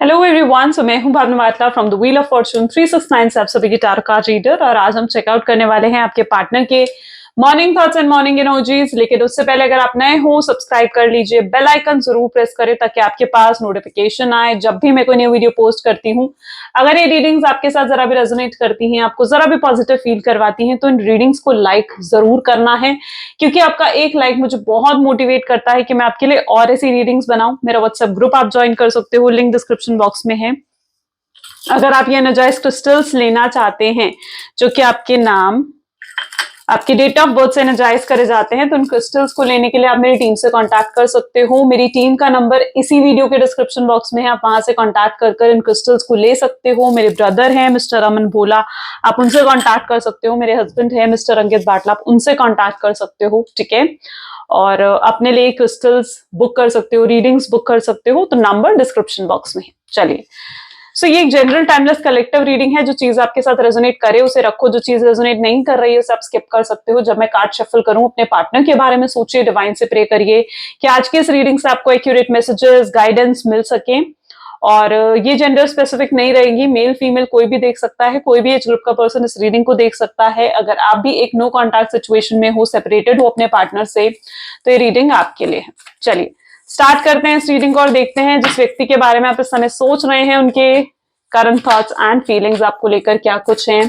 Hello everyone, सो मैं हूं भावना वाटला from the wheel of Fortune 369 से आप सभी की टारो कार्ड रीडर। और आज हम चेकआउट करने वाले हैं आपके पार्टनर के morning thoughts and morning energies. लेकिन उससे पहले अगर आप नए हो, सब्सक्राइब कर लीजिए, बेल आइकन जरूर प्रेस करें ताकि आपके पास नोटिफिकेशन आए जब भी मैं कोई न्यू वीडियो पोस्ट करती हूँ। अगर ये रीडिंग्स आपके साथ जरा भी रेजोनेट करती हैं, आपको जरा भी पॉजिटिव फील करवाती हैं, तो इन रीडिंग्स को लाइक जरूर करना है, क्योंकि आपका एक लाइक मुझे बहुत मोटिवेट करता है कि मैं आपके लिए और ऐसी रीडिंग्स बनाऊं। मेरा व्हाट्सएप ग्रुप आप ज्वाइन कर सकते हो, लिंक डिस्क्रिप्शन बॉक्स में है। अगर आप ये एनर्जाइज क्रिस्टल्स लेना चाहते हैं जो कि आपके नाम, आपकी डेट ऑफ बर्थ से एनर्जाइज करे जाते हैं, तो उन क्रिस्टल्स को लेने के लिए आप मेरी टीम से कांटेक्ट कर सकते हो। मेरी टीम का नंबर इसी वीडियो के डिस्क्रिप्शन बॉक्स में है, आप वहां से कांटेक्ट कर इन क्रिस्टल्स को ले सकते हो। मेरे ब्रदर हैं मिस्टर अमन भोला, आप उनसे कांटेक्ट कर सकते हो। मेरे हस्बैंड है मिस्टर अंकित बाटला, आप उनसे कांटेक्ट कर सकते हो, ठीक है। और अपने लिए क्रिस्टल्स बुक कर सकते हो, रीडिंग्स बुक कर सकते हो, तो नंबर डिस्क्रिप्शन बॉक्स में है। चलिए, सो ये एक जनरल टाइमलेस कलेक्टिव रीडिंग है। जो चीज आपके साथ रेजोनेट करे उसे रखो, जो चीज रेजोनेट नहीं कर रही है उसे आप स्किप कर सकते हो। जब मैं कार्ड शफल करूं, अपने पार्टनर के बारे में सोचिए, डिवाइन से प्रे करिए कि आज की इस रीडिंग से आपको एक्यूरेट मैसेजेस, गाइडेंस मिल सके। और ये जेंडर स्पेसिफिक नहीं रहेगी, मेल फीमेल कोई भी देख सकता है, कोई भी एज ग्रुप का पर्सन इस रीडिंग को देख सकता है। अगर आप भी एक नो कॉन्टैक्ट सिचुएशन में हो, सेपरेटेड हो अपने पार्टनर से, तो ये रीडिंग आपके लिए है। चलिए स्टार्ट करते हैं इस रीडिंग को और देखते हैं जिस व्यक्ति के बारे में आप इस समय सोच रहे हैं उनके करंट थॉट्स एंड फीलिंग्स आपको लेकर क्या कुछ हैं।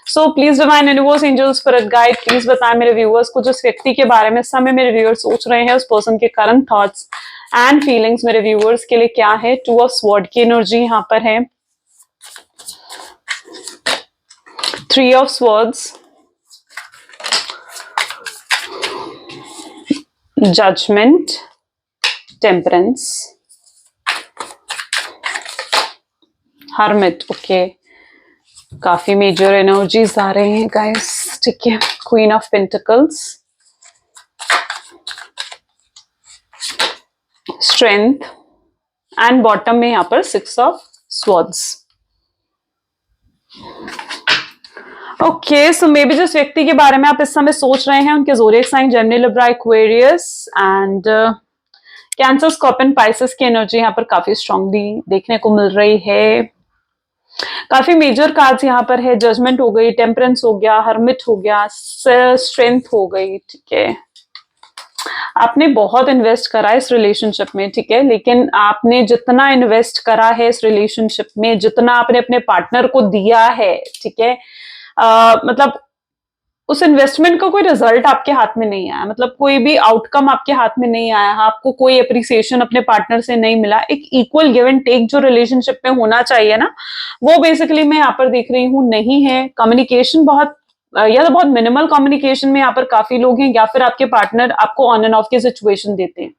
So please divine universe, angels, spirit guide, please बताएं मेरे व्यूअर्स को जिस व्यक्ति के बारे में समय मेरे व्यूअर्स सोच रहे हैं, उस पर्सन के करंट थॉट्स एंड फीलिंग्स मेरे व्यूअर्स के लिए क्या है। टू ऑफ स्वॉर्ड की एनर्जी यहां पर है, three of swords, judgement, temperance, hermit. Okay, काफी मेजर एनर्जीज आ रहे हैं गाइस, ठीक है। Queen of pentacles, strength and bottom में यहां पर six of swords. Okay, so maybe जिस व्यक्ति के बारे में आप इस समय सोच रहे हैं उनके zodiac sign Gemini, Libra, Aquarius and Cancer, Scorpion, Pisces की एनर्जी यहाँ पर काफी स्ट्रांगली देखने को मिल रही है। काफी मेजर कार्ड्स यहाँ पर है, जजमेंट हो गई, टेम्परेंस हो गया, हर्मिट हो गया, स्ट्रेंथ हो गई, ठीक है। आपने बहुत इन्वेस्ट करा है इस रिलेशनशिप में, ठीक है, लेकिन आपने जितना इन्वेस्ट करा है इस रिलेशनशिप में, जितना आपने अपने पार्टनर को दिया है, ठीक है, मतलब उस इन्वेस्टमेंट का कोई रिजल्ट आपके हाथ में नहीं आया, मतलब कोई भी आउटकम आपके हाथ में नहीं आया, आपको कोई अप्रिसिएशन अपने पार्टनर से नहीं मिला। एक इक्वल गिव एंड टेक जो रिलेशनशिप में होना चाहिए ना, वो बेसिकली मैं यहाँ पर देख रही हूँ नहीं है। कम्युनिकेशन बहुत या तो बहुत मिनिमल कम्युनिकेशन में यहाँ पर काफी लोग हैं, या फिर आपके पार्टनर आपको ऑन एंड ऑफ की सिचुएशन देते हैं,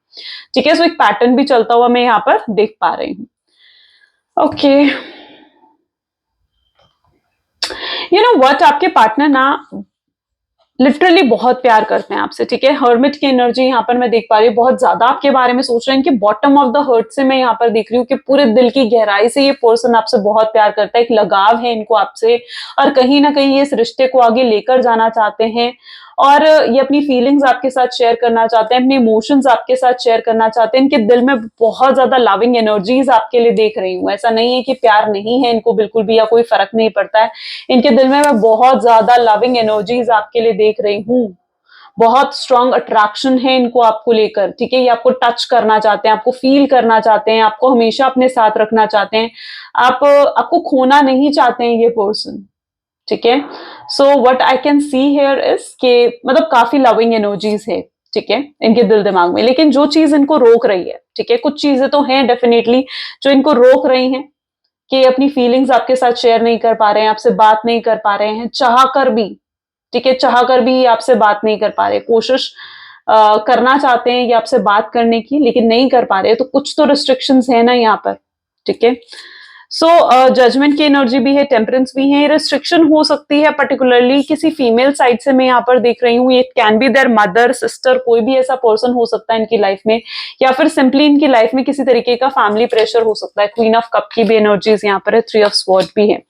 ठीक है। सो एक पैटर्न भी चलता हुआ मैं यहाँ पर देख पा रही हूँ। ओके, यू नो व्हाट, आपके पार्टनर ना लिटरली बहुत प्यार करते हैं आपसे, ठीक है। हर्मिट की एनर्जी यहाँ पर मैं देख पा रही हूँ, बहुत ज्यादा आपके बारे में सोच रहे हैं कि बॉटम ऑफ द हर्ट से मैं यहाँ पर देख रही हूँ कि पूरे दिल की गहराई से ये पर्सन आपसे बहुत प्यार करता है, एक लगाव है इनको आपसे, और कहीं ना कहीं ये इस रिश्ते को आगे लेकर जाना चाहते हैं, और ये अपनी फीलिंग्स आपके साथ शेयर करना चाहते हैं, अपने इमोशंस आपके साथ शेयर करना चाहते हैं। इनके दिल में बहुत ज्यादा लविंग एनर्जीज आपके लिए देख रही हूँ, ऐसा नहीं है कि प्यार नहीं है इनको बिल्कुल भी, या कोई फर्क नहीं पड़ता है। इनके दिल में मैं बहुत ज्यादा लविंग एनर्जीज आपके लिए देख रही हूँ, बहुत स्ट्रॉन्ग अट्रैक्शन है इनको आपको लेकर, ठीक है। ये आपको टच करना चाहते हैं, आपको फील करना चाहते हैं, आपको हमेशा अपने साथ रखना चाहते हैं, आपको खोना नहीं चाहते हैं ये पर्सन, ठीक है। So what I can see here is के मतलब काफी लविंग एनर्जीज है, ठीक है, इनके दिल दिमाग में। लेकिन जो चीज इनको रोक रही है, ठीक है, कुछ चीजें तो हैं डेफिनेटली जो इनको रोक रही हैं कि अपनी फीलिंग्स आपके साथ शेयर नहीं कर पा रहे हैं, आपसे बात नहीं कर पा रहे हैं, चाह कर भी, ठीक है, चाह कर भी आपसे बात नहीं कर पा रहे, कोशिश करना चाहते हैं ये आपसे बात करने की लेकिन नहीं कर पा रहे, तो कुछ तो रिस्ट्रिक्शंस है ना यहाँ पर, ठीक है। सो जजमेंट की एनर्जी भी है, टेम्परेंस भी है। रिस्ट्रिक्शन हो सकती है पर्टिकुलरली किसी फीमेल साइड से, मैं यहाँ पर देख रही हूँ, ये can be there mother, sister, कोई भी ऐसा पर्सन हो सकता है इनकी लाइफ में, या फिर सिंपली इनकी लाइफ में किसी तरीके का फैमिली प्रेशर हो सकता है। क्वीन ऑफ कप की भी एनर्जीज यहाँ पर है, थ्री ऑफ स्वॉर्ड भी है,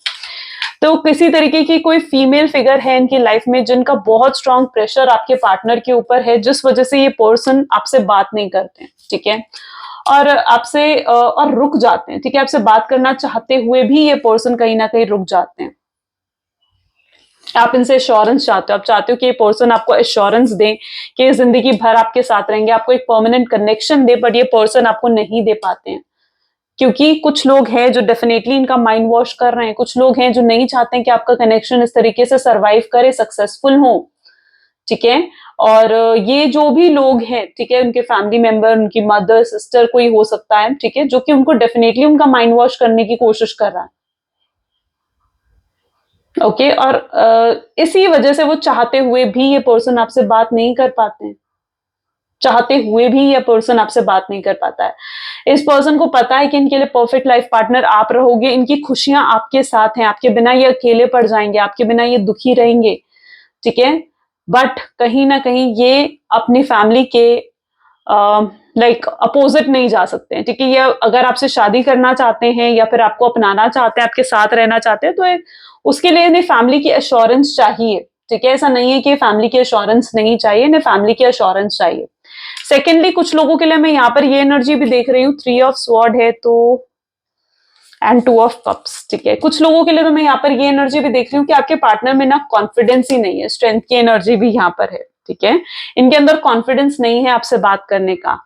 तो किसी तरीके की कोई फीमेल फिगर है इनकी लाइफ में जिनका बहुत स्ट्रॉन्ग प्रेशर आपके पार्टनर के ऊपर है, जिस वजह से ये पर्सन आपसे बात नहीं करते हैं, ठीक है। और आपसे और रुक जाते हैं, ठीक है, आपसे बात करना चाहते हुए भी ये पर्सन कहीं ना कहीं रुक जाते हैं। आप इनसे एश्योरेंस चाहते हो, आप चाहते हो कि ये पर्सन आपको एश्योरेंस दे कि जिंदगी भर आपके साथ रहेंगे, आपको एक परमानेंट कनेक्शन दे, बट ये पर्सन आपको नहीं दे पाते हैं। क्योंकि कुछ लोग हैं जो डेफिनेटली इनका माइंड वॉश कर रहे हैं, कुछ लोग हैं जो नहीं चाहते हैं कि आपका कनेक्शन इस तरीके से सरवाइव करे, सक्सेसफुल हो, ठीक है। और ये जो भी लोग हैं, ठीक है, उनके फैमिली मेंबर, उनकी मदर, सिस्टर, कोई हो सकता है, ठीक है, जो कि उनको डेफिनेटली उनका माइंड वॉश करने की कोशिश कर रहा है। ओके, और इसी वजह से वो चाहते हुए भी ये पर्सन आपसे बात नहीं कर पाते हैं, चाहते हुए भी ये पर्सन आपसे बात नहीं कर पाता है। इस पर्सन को पता है कि इनके लिए परफेक्ट लाइफ पार्टनर आप रहोगे, इनकी खुशियां आपके साथ हैं, आपके बिना ये अकेले पड़ जाएंगे, आपके बिना ये दुखी रहेंगे, ठीक है। बट कहीं ना कहीं ये अपनी फैमिली के लाइक अपोजिट नहीं जा सकते हैं, ठीक है। ये अगर आपसे शादी करना चाहते हैं या फिर आपको अपनाना चाहते हैं, आपके साथ रहना चाहते हैं, तो उसके लिए इन्हें फैमिली की एश्योरेंस चाहिए, ठीक है। ऐसा नहीं है कि फैमिली की एश्योरेंस नहीं चाहिए, इन्हें फैमिली की एश्योरेंस चाहिए। सेकेंडली, कुछ लोगों के लिए मैं यहाँ पर ये एनर्जी भी देख रही हूँ, 3 ऑफ स्वॉर्ड है तो एंड 2 ऑफ कप्स, ठीक है। कुछ लोगों के लिए तो मैं यहाँ पर ये एनर्जी भी देख रही हूँ कि आपके पार्टनर में ना कॉन्फिडेंस ही नहीं है, स्ट्रेंथ की एनर्जी भी यहाँ पर है, ठीक है। इनके अंदर कॉन्फिडेंस नहीं है आपसे बात करने का।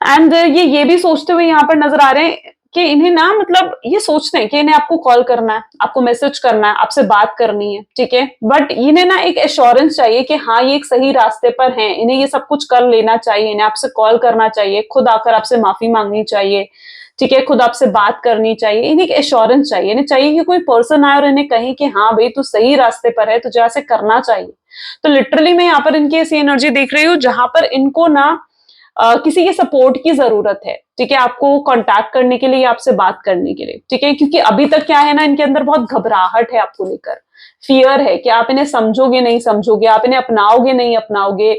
एंड ये भी सोचते हुए यहाँ पर नजर आ रहे हैं कि इन्हें ना, मतलब ये सोचते हैं कि इन्हें आपको कॉल करना है, आपको मैसेज करना है, आपसे बात करनी है, ठीक है। बट इन्हें ना एक एश्योरेंस चाहिए कि हाँ ये एक सही रास्ते पर हैं, इन्हें ये सब कुछ कर लेना चाहिए, इन्हें आपसे कॉल करना चाहिए, खुद आकर आपसे माफी मांगनी चाहिए, ठीक है, खुद आपसे बात करनी चाहिए। इन्हें एक एश्योरेंस चाहिए, इन्हें चाहिए कि कोई पर्सन आए और इन्हें कहे कि हाँ भाई तू सही रास्ते पर है, तुझे ऐसे करना चाहिए। तो लिटरली मैं यहाँ पर इनकी ऐसी एनर्जी देख रही हूँ जहां पर इनको ना किसी के सपोर्ट की जरूरत है, ठीक है, आपको कांटेक्ट करने के लिए, आपसे बात करने के लिए, ठीक है। क्योंकि अभी तक क्या है ना, इनके अंदर बहुत घबराहट है आपको लेकर, फियर है कि आप इन्हें समझोगे नहीं समझोगे, आप इन्हें अपनाओगे नहीं अपनाओगे।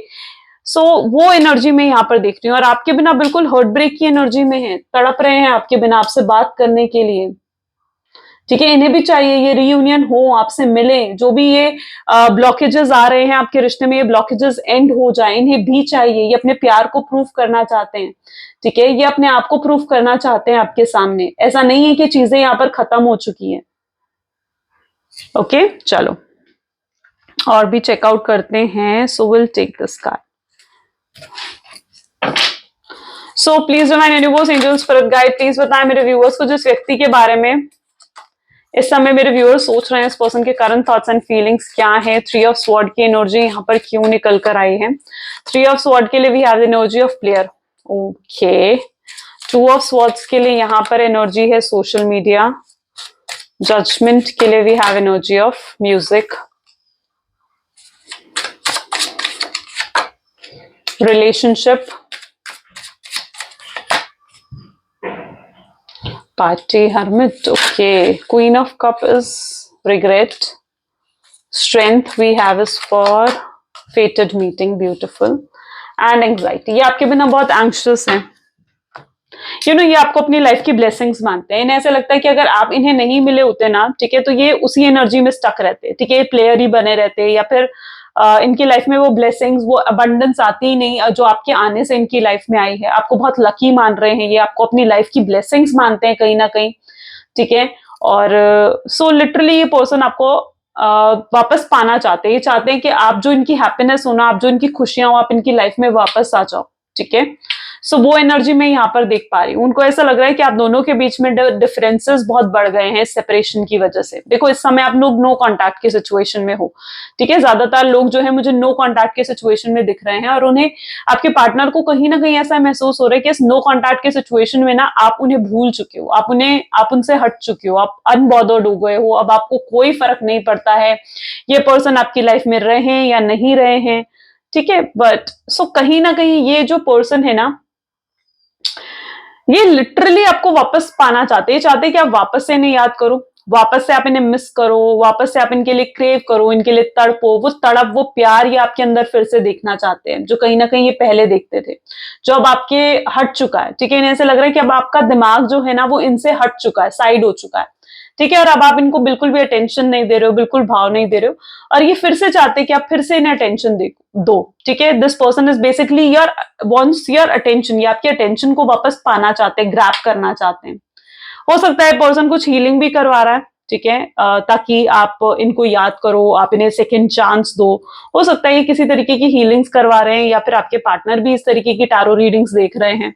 सो वो एनर्जी में यहाँ पर देख रही हूँ, और आपके बिना बिल्कुल हार्ट ब्रेक की एनर्जी में है, तड़प रहे हैं आपके बिना, आपसे बात करने के लिए, ठीक है। इन्हें भी चाहिए ये रीयूनियन हो, आपसे मिले, जो भी ये ब्लॉकेजेस आ रहे हैं आपके रिश्ते में, ये ब्लॉकेजेस एंड हो जाए, इन्हें भी चाहिए। ये अपने प्यार को प्रूफ करना चाहते हैं, ठीक है, ये अपने आप को प्रूफ करना चाहते हैं आपके सामने। ऐसा नहीं है कि चीजें यहाँ पर खत्म हो चुकी हैं। ओके, चलो और भी चेकआउट करते हैं। So will take this card. So please divine universe, angels, spirit guide, please बताएं मेरे व्यूअर्स को जिस व्यक्ति के बारे में इस समय मेरे व्यूअर्स सोच रहे हैं, इस पर्सन के करंट थॉट्स एंड फीलिंग्स क्या है। 3 ऑफ स्वॉर्ड की एनर्जी यहाँ पर क्यों निकल कर आई है। 3 ऑफ स्वॉर्ड के लिए we have the energy of player, okay. 2 of swords के लिए यहाँ पर एनर्जी है सोशल मीडिया। जजमेंट के लिए we have energy of music. Relationship, party, hermit, okay. Queen of cup is regret. Strength we have is for fated meeting, beautiful. And anxiety, ये आपके बिना बहुत anxious हैं, ये आपको अपनी लाइफ की ब्लेसिंग्स मानते हैं। इन्हें ऐसा लगता है कि अगर आप इन्हें नहीं मिले होते ना, ठीक है, तो ये उसी एनर्जी में स्टक रहते, ठीक है, प्लेयर ही बने रहते, या फिर इनकी लाइफ में वो ब्लेसिंग्स, वो अबंडेंस आती ही नहीं जो आपके आने से इनकी लाइफ में आई है। आपको बहुत लकी मान रहे हैं, ये आपको अपनी लाइफ की ब्लेसिंग्स मानते हैं कहीं ना कहीं, ठीक है। और सो लिटरली ये पर्सन आपको वापस पाना चाहते हैं, ये चाहते हैं कि आप जो इनकी हैप्पीनेस हो ना, आप जो इनकी खुशियां हो, आप इनकी लाइफ में वापस आ जाओ, ठीक है। सो वो एनर्जी मैं यहाँ पर देख पा रही हूँ। उनको ऐसा लग रहा है कि आप दोनों के बीच में डिफरेंसेस बहुत बढ़ गए हैं सेपरेशन की वजह से। देखो इस समय आप लोग नो कांटेक्ट के सिचुएशन में हो, ठीक है। ज्यादातर लोग जो है मुझे नो कांटेक्ट के सिचुएशन में दिख रहे हैं, और उन्हें, आपके पार्टनर को कहीं ना कहीं ऐसा महसूस हो रहा है कि इस नो कांटेक्ट के सिचुएशन में ना आप उन्हें भूल चुके हो, आप उनसे हट चुके हो, आप अनबॉदर्ड हो गए हो, अब आपको कोई फर्क नहीं पड़ता है ये पर्सन आपकी लाइफ में रहे हैं या नहीं रहे हैं, ठीक है। बट सो कहीं ना कहीं ये जो पर्सन है ना, ये लिटरली आपको वापस पाना चाहते हैं, चाहते हैं कि आप वापस से इन्हें याद करो, वापस से आप इन्हें मिस करो, वापस से आप इनके लिए क्रेव करो, इनके लिए तड़पो, वो तड़प, वो प्यार ये आपके अंदर फिर से देखना चाहते हैं, जो कहीं ना कहीं ये पहले देखते थे, जो अब आपके हट चुका है, ठीक है। इन्हें ऐसे लग रहा है कि अब आपका दिमाग जो है ना वो इनसे हट चुका है, साइड हो चुका है, ठीक है, और अब आप इनको बिल्कुल भी अटेंशन नहीं दे रहे हो, बिल्कुल भाव नहीं दे रहे हो, और ये फिर से चाहते हैं कि आप फिर से इन्हें अटेंशन दो। ठीक है, this person is basically your wants your attention, ये आपकी अटेंशन को वापस पाना चाहते हैं, ग्रैब करना चाहते हैं। हो सकता है पर्सन कुछ हीलिंग भी करवा रहा है, ठीक है, ताकि आप इनको याद करो, आप इन्हें सेकेंड चांस दो। हो सकता है ये किसी तरीके की हीलिंग्स करवा रहे हैं, या फिर आपके पार्टनर भी इस तरीके की टारो रीडिंग्स देख रहे हैं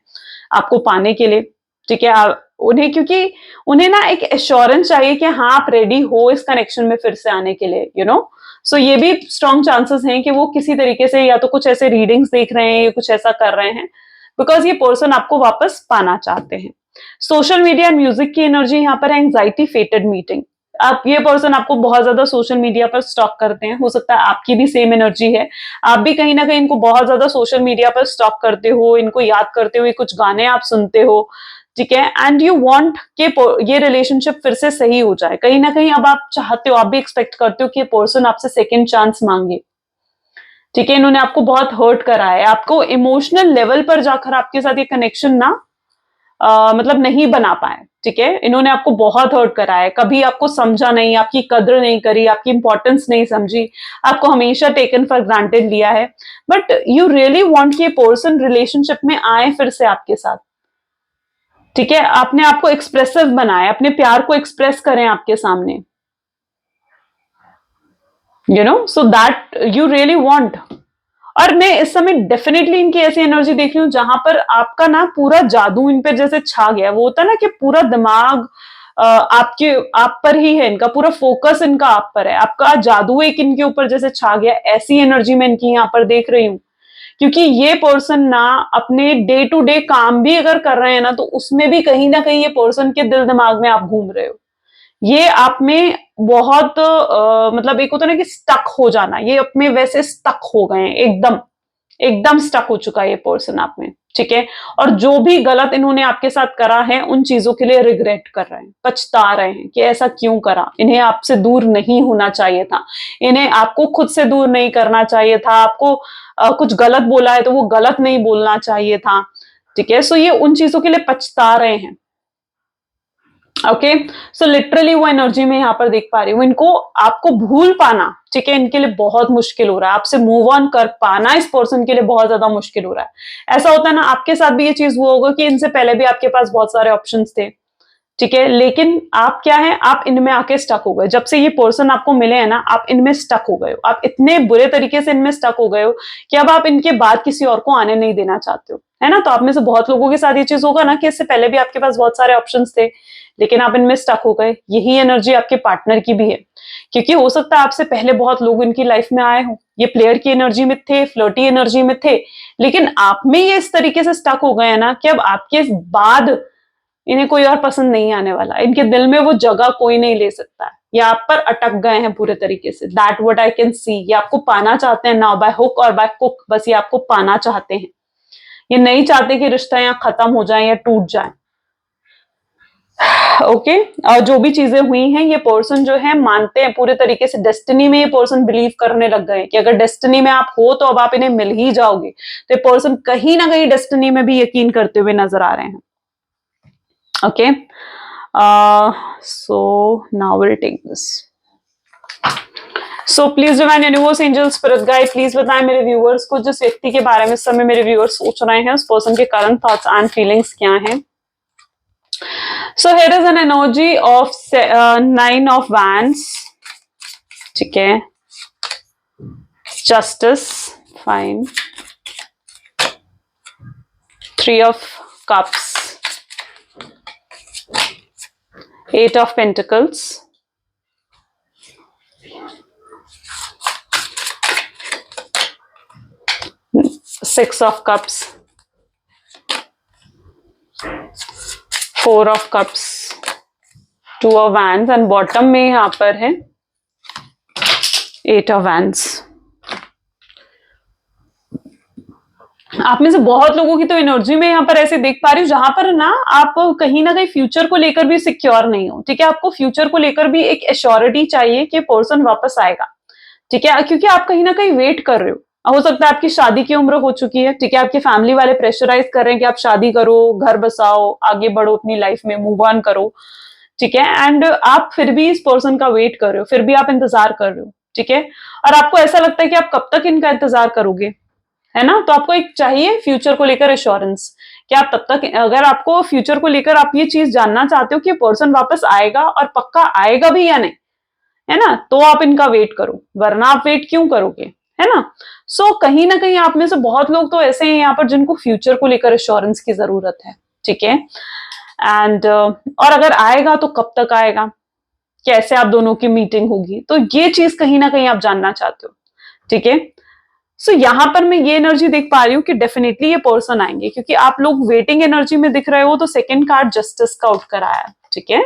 आपको पाने के लिए। ठीक है, उन्हें, क्योंकि उन्हें ना एक एश्योरेंस चाहिए कि हाँ आप रेडी हो इस कनेक्शन में फिर से आने के लिए, यू नो। सो ये भी स्ट्रॉन्ग चांसेस हैं कि वो किसी तरीके से या तो कुछ ऐसे रीडिंग्स देख रहे हैं या कुछ ऐसा कर रहे हैं, बिकॉज ये पर्सन आपको वापस पाना चाहते हैं। सोशल मीडिया एंड म्यूजिक की एनर्जी यहाँ पर है एंजाइटी फेटेड मीटिंग। आप, ये पर्सन आपको बहुत ज्यादा सोशल मीडिया पर स्टॉक करते हैं, हो सकता है आपकी भी सेम एनर्जी है, आप भी कहीं ना कहीं इनको बहुत ज्यादा सोशल मीडिया पर स्टॉक करते हो, इनको याद करते हुए कुछ गाने आप सुनते हो। ठीक है, एंड यू वांट कि ये रिलेशनशिप फिर से सही हो जाए, कहीं ना कहीं अब आप चाहते हो, आप भी एक्सपेक्ट करते हो कि ये पर्सन आपसे सेकेंड चांस मांगे। ठीक है, इन्होंने आपको बहुत हर्ट करा है, आपको इमोशनल लेवल पर जाकर आपके साथ ये कनेक्शन ना मतलब नहीं बना पाए। ठीक है, इन्होंने आपको बहुत हर्ट करा है, कभी आपको समझा नहीं, आपकी कद्र नहीं करी, आपकी इंपॉर्टेंस नहीं समझी, आपको हमेशा टेकन फॉर ग्रांटेड लिया है। बट यू रियली वांट कि ये पर्सन रिलेशनशिप में आए फिर से आपके साथ। ठीक है, आपने आपको एक्सप्रेसिव बनाया, अपने प्यार को एक्सप्रेस करें आपके सामने, you know, so that you really want. और मैं इस समय डेफिनेटली इनकी ऐसी एनर्जी देख रही हूँ जहां पर आपका ना पूरा जादू इन पे जैसे छा गया। वो होता है ना कि पूरा दिमाग आपके आप पर ही है, इनका पूरा फोकस इनका आप पर है, आपका जादू एक इनके ऊपर जैसे छा गया, ऐसी एनर्जी मैं इनकी यहाँ पर देख रही हूँ। क्योंकि ये पर्सन ना अपने डे टू डे काम भी अगर कर रहे हैं ना, तो उसमें भी कहीं ना कहीं ये पर्सन के दिल दिमाग में आप घूम रहे हो। ये आप में बहुत मतलब एक होता है ना कि स्टक हो जाना, ये अपने वैसे स्टक हो गए हैं, एकदम एकदम स्टक हो चुका है ये पर्सन आप में। ठीक है, और जो भी गलत इन्होंने आपके साथ करा है उन चीजों के लिए रिग्रेट कर रहे हैं, पछता रहे हैं कि ऐसा क्यों करा, इन्हें आपसे दूर नहीं होना चाहिए था, इन्हें आपको खुद से दूर नहीं करना चाहिए था, आपको कुछ गलत बोला है तो वो गलत नहीं बोलना चाहिए था। ठीक है, सो ये उन चीजों के लिए पछता रहे हैं। ओके, सो लिटरली वो एनर्जी में यहाँ पर देख पा रही हूँ, इनको आपको भूल पाना, ठीक है, इनके लिए बहुत मुश्किल हो रहा है, आपसे मूव ऑन कर पाना इस पर्सन के लिए बहुत ज्यादा मुश्किल हो रहा है। ऐसा होता है ना, आपके साथ भी ये चीज हुआ होगा कि इनसे पहले भी आपके पास बहुत सारे ऑप्शंस थे, ठीक है, लेकिन आप क्या है, आप इनमें आके स्टक हो गए। जब से ये पर्सन आपको मिले हैं ना, आप इनमें स्टक हो गए हो, आप इतने बुरे तरीके से इनमें स्टक हो गए हो कि अब आप इनके बाद किसी और को आने नहीं देना चाहते हो, है ना। तो आप में से बहुत लोगों के साथ ये चीज होगा ना कि इससे पहले भी आपके पास बहुत सारे ऑप्शंस थे, लेकिन आप इनमें स्टक हो गए। यही एनर्जी आपके पार्टनर की भी है, क्योंकि हो सकता है आपसे पहले बहुत लोग इनकी लाइफ में आए हो, ये प्लेयर की एनर्जी में थे, फ्लर्टी एनर्जी में थे, लेकिन आप में ये इस तरीके से स्टक हो गए हैं ना कि अब आपके बाद इन्हें कोई और पसंद नहीं आने वाला, इनके दिल में वो जगह कोई नहीं ले सकता है, ये आप पर अटक गए हैं पूरे तरीके से। That what I can see. ये आपको पाना चाहते हैं, नाउ बाय हुक और बाय कुक, बस ये आपको पाना चाहते हैं। ये नहीं चाहते कि रिश्ता यहाँ खत्म हो जाए या टूट जाए। ओके, और जो भी चीजें हुई हैं, ये पर्सन जो है मानते हैं पूरे तरीके से, डेस्टिनी में ये पर्सन बिलीव करने लग गए कि अगर डेस्टिनी में आप हो तो अब आप इन्हें मिल ही जाओगे। तो ये पर्सन कहीं ना कहीं डेस्टिनी में भी यकीन करते हुए नजर आ रहे हैं। Okay, so now we'll take this. So please divine universe, angel, spirit guide, please बताएं मेरे व्यूअर्स को जिस व्यक्ति के बारे में इस समय मेरे व्यूअर्स सोच रहे हैं, उस पर्सन के करंट थॉट्स एंड फीलिंग्स क्या हैं। So here is an energy of 9 of wands, ठीक है, justice, fine, 3 of cups, 8 of pentacles, 6 of cups, 4 of cups, 2 of wands, and bottom में यहां पर है 8 of wands। आप में से बहुत लोगों की तो एनर्जी में यहाँ पर ऐसे देख पा रही हूँ जहां पर ना आप कहीं ना कहीं फ्यूचर को लेकर भी सिक्योर नहीं हो। ठीक है, आपको फ्यूचर को लेकर भी एक एश्योरिटी चाहिए कि पर्सन वापस आएगा। ठीक है, क्योंकि आप कहीं ना कहीं वेट कर रहे हो सकता है आपकी शादी की उम्र हो चुकी है। ठीक है, आपकी फैमिली वाले प्रेशराइज कर रहे हैं कि आप शादी करो, घर बसाओ, आगे बढ़ो, अपनी लाइफ में मूव ऑन करो। ठीक है, एंड आप फिर भी इस पर्सन का वेट कर रहे हो, फिर भी आप इंतजार कर रहे हो, ठीक है, और आपको ऐसा लगता है कि आप कब तक इनका इंतजार करोगे, है ना? तो आपको एक चाहिए फ्यूचर को लेकर एश्योरेंस कि आप तब तक, अगर आपको फ्यूचर को लेकर आप ये चीज जानना चाहते हो कि पर्सन वापस आएगा और पक्का आएगा भी या नहीं, है ना, तो आप इनका वेट करो, वरना आप वेट क्यों करोगे, है ना? सो कहीं ना कहीं आप में से बहुत लोग तो ऐसे हैं यहाँ पर जिनको फ्यूचर को लेकर एश्योरेंस की जरूरत है, ठीक है, एंड और अगर आएगा तो कब तक आएगा, कैसे आप दोनों की मीटिंग होगी, तो ये चीज कहीं ना कहीं आप जानना चाहते हो, ठीक है। सो यहां पर मैं ये एनर्जी देख पा रही हूँ कि डेफिनेटली ये पर्सन आएंगे, क्योंकि आप लोग वेटिंग एनर्जी में दिख रहे हो, तो सेकंड कार्ड जस्टिस का उठ कर आया है, ठीक है,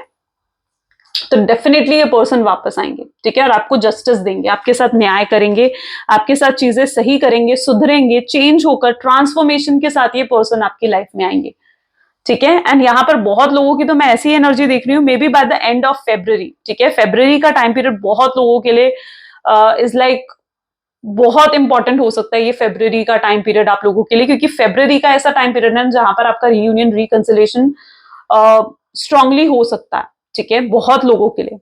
तो डेफिनेटली ये पर्सन वापस आएंगे, ठीक है, और आपको जस्टिस देंगे, आपके साथ न्याय करेंगे, आपके साथ चीजें सही करेंगे, सुधरेंगे, चेंज होकर ट्रांसफॉर्मेशन के साथ ये पर्सन आपकी लाइफ में आएंगे, ठीक है। एंड यहाँ पर बहुत लोगों की तो मैं ऐसी एनर्जी देख रही हूँ, may be by the end of February, ठीक है, फेब्रुअरी का टाइम पीरियड बहुत लोगों के लिए इज लाइक बहुत इंपॉर्टेंट हो सकता है ये फेब्रुअरी का टाइम पीरियड आप लोगों के लिए, क्योंकि फेब्रुअरी का ऐसा टाइम पीरियड है जहां पर आपका रियूनियन रिकंसिलेशन स्ट्रांगली हो सकता है, ठीक है, बहुत लोगों के लिए।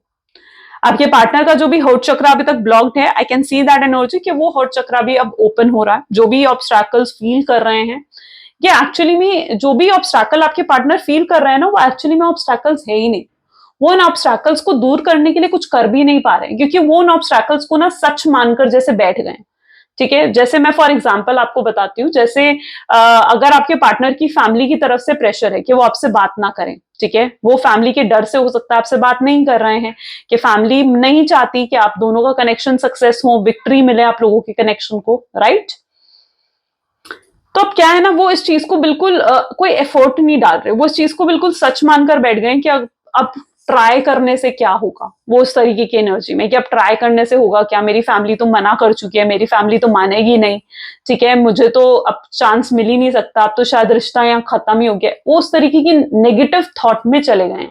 आपके पार्टनर का जो भी हर्ट चक्र अभी तक ब्लॉक्ड है, I can see that energy कि वो हर्ट चक्र भी अब ओपन हो रहा है, जो भी ऑब्स्टैकल्स फील कर रहे हैं, ये एक्चुअली में जो भी ऑब्स्टैकल आपके पार्टनर फील कर रहे हैं ना, वो एक्चुअली में ऑब्स्टैकल्स है ही नहीं, वो इन ऑब्स्टैकल्स को दूर करने के लिए कुछ कर भी नहीं पा रहे हैं, क्योंकि वो उन ऑब्स्टैकल्स को ना सच मानकर जैसे बैठ गए, ठीक है। जैसे मैं फॉर एग्जांपल आपको बताती हूँ, जैसे अगर आपके पार्टनर की फैमिली की तरफ से प्रेशर है कि वो आपसे बात ना करें, ठीक है, वो फैमिली के डर से हो सकता है आपसे बात नहीं कर रहे हैं, कि फैमिली नहीं चाहती कि आप दोनों का कनेक्शन सक्सेस हो, विक्ट्री मिले आप लोगों के कनेक्शन को, राइट। तो अब क्या है ना, वो इस चीज को बिल्कुल कोई एफर्ट नहीं डाल रहे, वो इस चीज को बिल्कुल सच मानकर बैठ गए कि अब ट्राई करने से क्या होगा, वो उस तरीके की एनर्जी में कि अब ट्राई करने से होगा क्या, मेरी फैमिली तो मना कर चुकी है, मेरी फैमिली तो मानेगी नहीं, ठीक है, मुझे तो अब चांस मिल ही नहीं सकता, अब तो शायद रिश्ता यहाँ खत्म ही हो गया, वो उस तरीके की नेगेटिव थॉट में चले गए,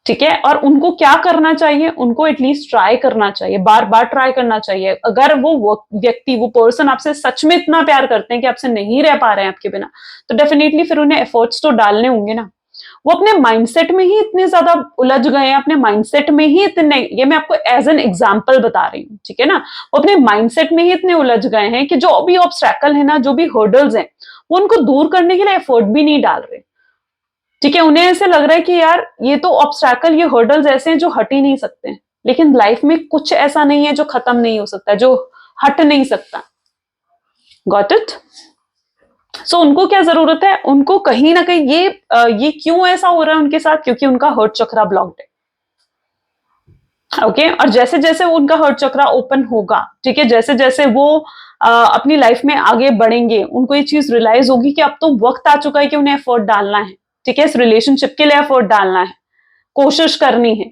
ठीक है। और उनको क्या करना चाहिए, उनको एटलीस्ट ट्राई करना चाहिए, बार बार ट्राई करना चाहिए। अगर वो व्यक्ति, वो पर्सन आपसे सच में इतना प्यार करते हैं कि आपसे नहीं रह पा रहे हैं आपके बिना, तो डेफिनेटली फिर उन्हें एफर्ट्स तो डालने होंगे ना। वो अपने माइंडसेट में ही इतने ज्यादा उलझ गए हैं, अपने माइंडसेट में ही इतने, ये मैं आपको एज एन एग्जाम्पल बता रही हूँ, ठीक है ना, वो अपने माइंडसेट में ही इतने उलझ गए हैं कि जो भी ऑब्स्ट्रैकल है ना, जो भी हर्डल्स हैं, वो उनको दूर करने के लिए एफर्ट भी नहीं डाल रहे, ठीक है। उन्हें ऐसे लग रहा है कि यार ये तो ऑब्स्ट्रैकल, ये हर्डल्स ऐसे हैं जो हट ही नहीं सकते, लेकिन लाइफ में कुछ ऐसा नहीं है जो खत्म नहीं हो सकता, जो हट नहीं सकता, गॉट इट। सो उनको क्या जरूरत है, उनको कहीं ना कहीं ये क्यों ऐसा हो रहा है उनके साथ, क्योंकि उनका हर्ट चक्रा ब्लॉक्ड है, ओके। और जैसे जैसे उनका हर्ट चक्रा ओपन होगा, ठीक है, जैसे जैसे वो अपनी लाइफ में आगे बढ़ेंगे, उनको ये चीज रियलाइज होगी कि अब तो वक्त आ चुका है कि उन्हें एफर्ट डालना है, ठीक है, इस रिलेशनशिप के लिए एफर्ट डालना है, कोशिश करनी है,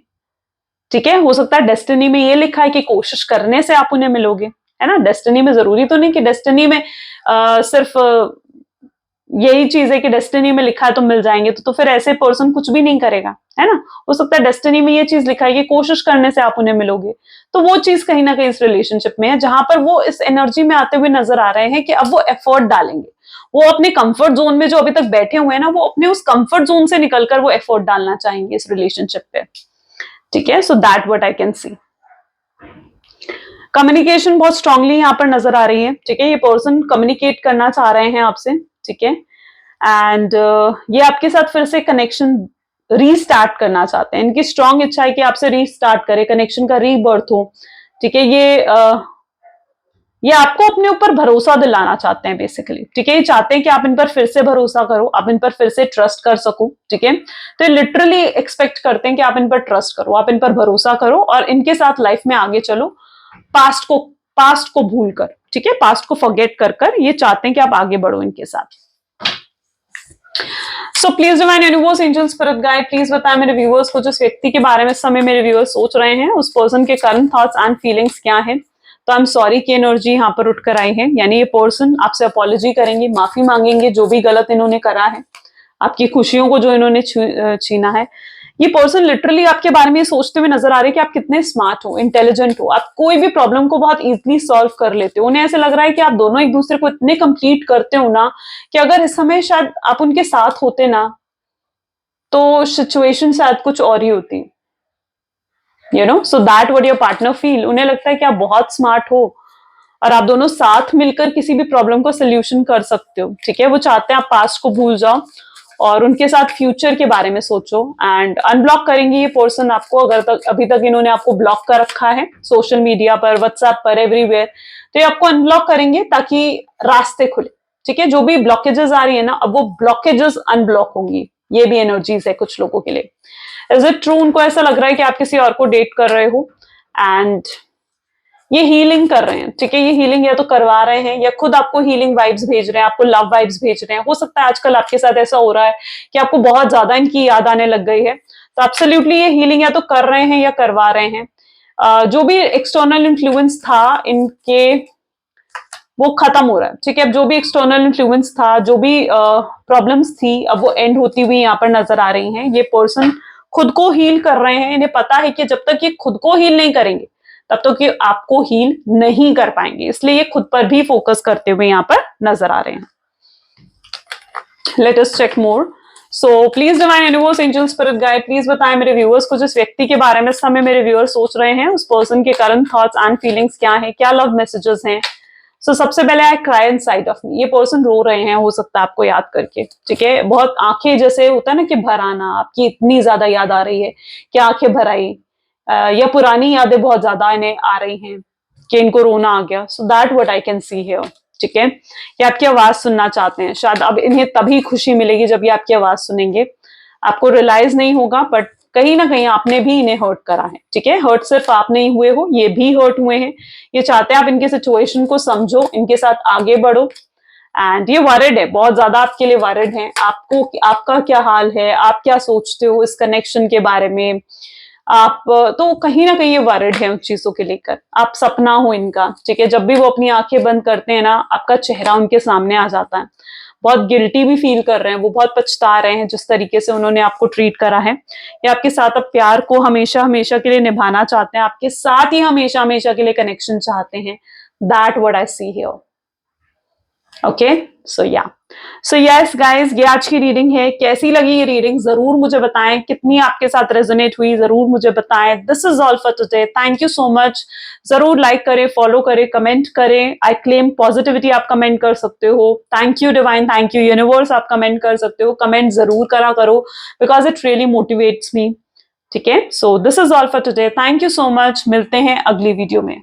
ठीक है। हो सकता है डेस्टिनी में ये लिखा है कि कोशिश करने से आप उन्हें मिलोगे, है ना, डेस्टिनी में जरूरी तो नहीं कि डेस्टिनी में सिर्फ यही चीज है कि डेस्टिनी में लिखा है तो मिल जाएंगे, तो फिर ऐसे पर्सन कुछ भी नहीं करेगा, है ना। हो सकता है डेस्टिनी में ये चीज लिखा है कि कोशिश करने से आप उन्हें मिलोगे, तो वो चीज कहीं ना कहीं इस रिलेशनशिप में है, जहां पर वो इस एनर्जी में आते हुए नजर आ रहे हैं कि अब वो एफर्ट डालेंगे, वो अपने कंफर्ट जोन में जो अभी तक बैठे हुए हैं ना, वो अपने उस कंफर्ट जोन से निकलकर वो एफर्ट डालना चाहेंगे इस रिलेशनशिप पे, ठीक है। So that what I can see. Communication बहुत स्ट्रांगली यहाँ पर नजर आ रही है, ठीक है, ये पर्सन कम्युनिकेट करना चाह रहे हैं आपसे, ठीक है, एंड ये आपके साथ फिर से कनेक्शन रीस्टार्ट करना चाहते हैं, इनकी स्ट्रांग इच्छा है कि आपसे रीस्टार्ट करे, कनेक्शन का रीबर्थ हो, ठीक है। ये आपको अपने ऊपर भरोसा दिलाना चाहते हैं बेसिकली, ठीक है, ये चाहते हैं कि आप इन पर फिर से भरोसा करो, आप इन पर फिर से ट्रस्ट कर सको, ठीक है। तो ये लिटरली एक्सपेक्ट करते हैं कि आप इन पर ट्रस्ट करो, आप इन पर भरोसा करो और इनके साथ लाइफ में आगे चलो, पास्ट को भूल कर, ठीक है, पास्ट को फॉरगेट कर ये चाहते हैं कि आप आगे बढ़ो इनके साथ। सो please divine universe, angel, spirit guide, please बताएं मेरे व्यूअर्स को जिस व्यक्ति के बारे में समय मेरे व्यूअर्स सोच रहे हैं, उस पर्सन के करंट थॉट्स एंड फीलिंग्स क्या है। तो आई एम सॉरी की एनर्जी यहाँ पर उठकर आई है, यानी ये पर्सन आपसे अपॉलॉजी करेंगे, माफी मांगेंगे जो भी गलत इन्होंने करा है, आपकी खुशियों को जो इन्होंने छीना है। ये पर्सन लिटरली आपके बारे में सोचते हुए नजर आ रहे हैं कि आप कितने स्मार्ट हो, इंटेलिजेंट हो, आप कोई भी प्रॉब्लम को बहुत इजीली सॉल्व कर लेते हो। उन्हें ऐसे लग रहा है कि आप दोनों एक दूसरे को इतने कंप्लीट करते हो ना, कि अगर इस समय शायद आप उनके साथ होते ना, तो सिचुएशन शायद कुछ और ही होती, you know, so that what your partner feel. उन्हें लगता है कि आप बहुत स्मार्ट हो और आप दोनों साथ मिलकर किसी भी प्रॉब्लम को सोल्यूशन कर सकते हो, ठीक है। वो चाहते हैं आप पास्ट को भूल जाओ और उनके साथ फ्यूचर के बारे में सोचो। एंड अनब्लॉक करेंगे ये पर्सन आपको, अगर तक अभी तक इन्होंने आपको ब्लॉक कर रखा है सोशल मीडिया पर, व्हाट्सएप पर, एवरीवेयर, तो ये आपको अनब्लॉक करेंगे ताकि रास्ते खुले, ठीक है। जो भी ब्लॉकेजेस आ रही है ना, अब वो ब्लॉकेजेस अनब्लॉक होंगी। ये भी एनर्जीज है कुछ लोगों के लिए। Is it true? उनको ऐसा लग रहा है कि आप किसी और को डेट कर रहे हो एंड ये हीलिंग कर रहे हैं, ठीक है। ये हीलिंग या तो करवा रहे हैं या खुद आपको हीलिंग वाइब्स भेज रहे हैं, आपको लव वाइब्स भेज रहे हैं। हो सकता है आजकल आपके साथ ऐसा हो रहा है कि आपको बहुत ज्यादा इनकी याद आने लग गई है, तो एब्सोल्युटली ये हीलिंग या तो कर रहे हैं या करवा रहे हैं। जो भी एक्सटर्नल इन्फ्लुएंस था इनके, वो खत्म हो रहा है, ठीक है। अब जो भी एक्सटर्नल इन्फ्लुएंस था, जो भी प्रॉब्लम्स थी, अब वो एंड होती हुई यहाँ पर नजर आ रही हैं। ये पर्सन खुद को हील कर रहे हैं। इन्हें पता है कि जब तक ये खुद को हील नहीं करेंगे तब तक ये आपको हील नहीं कर पाएंगे, इसलिए ये खुद पर भी फोकस करते हुए यहाँ पर नजर आ रहे हैं। Let us check more. So please divine universe, angel, spirit guide, please बताएं मेरे व्यूअर्स को जिस व्यक्ति के बारे में इस समय मेरे व्यूअर्स सोच रहे हैं, उस पर्सन के करंट थॉट्स एंड फीलिंग्स क्या है, क्या लव मैसेजेस हैं। सो सबसे पहले I cry inside of me. ये पर्सन रो रहे हैं, हो सकता है आपको याद करके, ठीक है। बहुत आंखें जैसे होता है ना कि भर आना, आपकी इतनी ज्यादा याद आ रही है कि आंखें भर आई, या पुरानी यादें बहुत ज्यादा इन्हें आ रही हैं कि इनको रोना आ गया। So that what I can see here, ठीक है। ये आपकी आवाज सुनना चाहते हैं, शायद अब इन्हें तभी खुशी मिलेगी जब ये आपकी आवाज सुनेंगे। आपको रियलाइज नहीं होगा बट कहीं ना कहीं आपने भी इन्हें हर्ट करा है, ठीक है। हर्ट सिर्फ आप नहीं हुए हो, ये भी हर्ट हुए हैं। ये चाहते हैं आप इनके सिचुएशन को समझो, इनके साथ आगे बढ़ो। एंड ये वरिड है, बहुत ज्यादा आपके लिए वरिड है। आपको, आपका क्या हाल है, आप क्या सोचते हो इस कनेक्शन के बारे में, आप तो कहीं ना कहीं ये वरिड है उन चीजों के लेकर। आप सपना हो इनका, ठीक है। जब भी वो अपनी आंखें बंद करते हैं ना, आपका चेहरा उनके सामने आ जाता है। बहुत गिल्टी भी फील कर रहे हैं, वो बहुत पछता रहे हैं जिस तरीके से उन्होंने आपको ट्रीट करा है। या आपके साथ अब प्यार को हमेशा हमेशा के लिए निभाना चाहते हैं, आपके साथ ही हमेशा हमेशा के लिए कनेक्शन चाहते हैं। That what I see here. Okay, so yeah, so yes guys, ये आज की रीडिंग है। कैसी लगी ये रीडिंग जरूर मुझे बताएं, कितनी आपके साथ रेजोनेट हुई जरूर मुझे बताएं। This is all for today, thank you so much. जरूर लाइक करें, फॉलो करें, कमेंट करें। आई क्लेम पॉजिटिविटी, आप कमेंट कर सकते हो। Thank you divine, thank you universe, आप कमेंट कर सकते हो। कमेंट जरूर करा करो because it really motivates me, ठीक है। So this is all for today, thank you so much. मिलते हैं अगली वीडियो में।